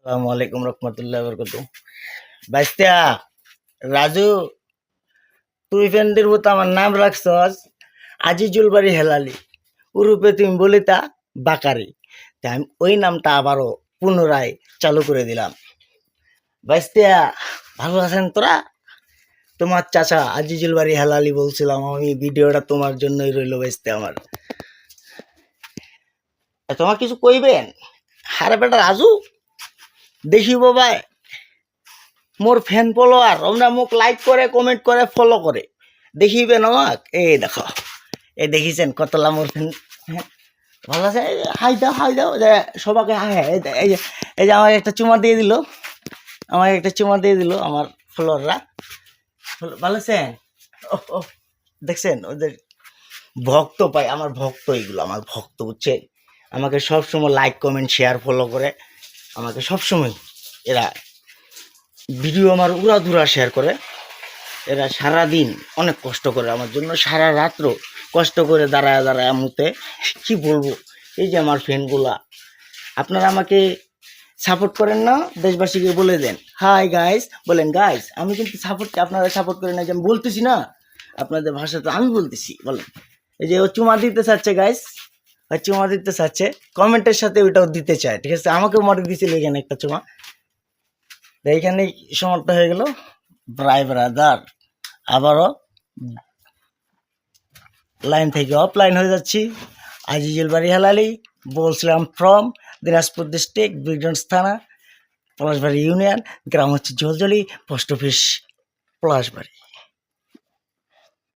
আসসালামু আলাইকুম রহমতুল্লাহ বরকত। বাইস্তা রাজু, তুই ফ্রেন্ডের মতো আমার নাম রাখছস আজিজুল বাড়ি হেলালি, উরূপে তুমি বলিতা বাকারি। তাই আমি ওই নামটা আবারও পুনরায় চালু করে দিলাম। বাইস্তা ভালো আছেন তোরা? তোমার চাচা আজিজুল বাড়ি হেলালি বলছিলাম আমি, ভিডিওটা তোমার জন্যই রইল বাইস্তা আমার। তোমার কিছু কইবেন? হারে বেটা রাজু, দেখি বাবা মোর ফ্যান ফলোয়ার ওরা মোক লাইক করে, কমেন্ট করে, ফলো করে, দেখিবেন আমাক। এই দেখো, এই দেখিছেন কতলা মোর ফ্যান। ভালো আছে, হাই দাও যে সবাকে হাই। এই যে আমাকে একটা চুমা দিয়ে দিল, আমাকে একটা চুমা দিয়ে দিল আমার ফলোয়াররা। ভালো আছেন? ও দেখছেন ওদের ভক্ত পাই, আমার ভক্ত, এইগুলো আমার ভক্ত, বুঝছে? আমাকে সবসময় লাইক, কমেন্ট, শেয়ার, ফলো করে আমাকে সবসময়। এরা ভিডিও আমার উড়াধুরা শেয়ার করে। এরা সারাদিন অনেক কষ্ট করে আমার জন্য, সারা রাত্র কষ্ট করে দাঁড়ায় দাঁড়ায় মুতে। কি বলবো, এই যে আমার ফ্রেন্ডগুলা, আপনারা আমাকে সাপোর্ট করেন না? দেশবাসীকে বলে দেন হাই গাইস, বলেন গাইস আমি কিন্তু সাপোর্ট, আপনারা সাপোর্ট করেন না যে আমি বলতেছি না, আপনাদের ভাষা তো আমি বলতেছি। বলেন, এই যে ও চুমা দিতে চাচ্ছে গাইস, চুমা দিতে চাচ্ছে, কমেন্টের সাথে ওইটাও দিতে চায়, ঠিক আছে? আমাকেও মারি দিয়েছিল এখানে একটা চুমা। এইখানে সমাপ্ত হয়ে গেল। ব্রাই ব্রাদার, আবারও লাইন থেকে অফলাইন হয়ে যাচ্ছি। আজিজুল বাড়ি হেলালি বলছিলাম, ফ্রম দিনাজপুর ডিস্ট্রিক্ট, বিগডন্স থানা, পলাশবাড়ি ইউনিয়ন, গ্রাম হচ্ছে জলজলি, পোস্ট অফিস পলাশবাড়ি।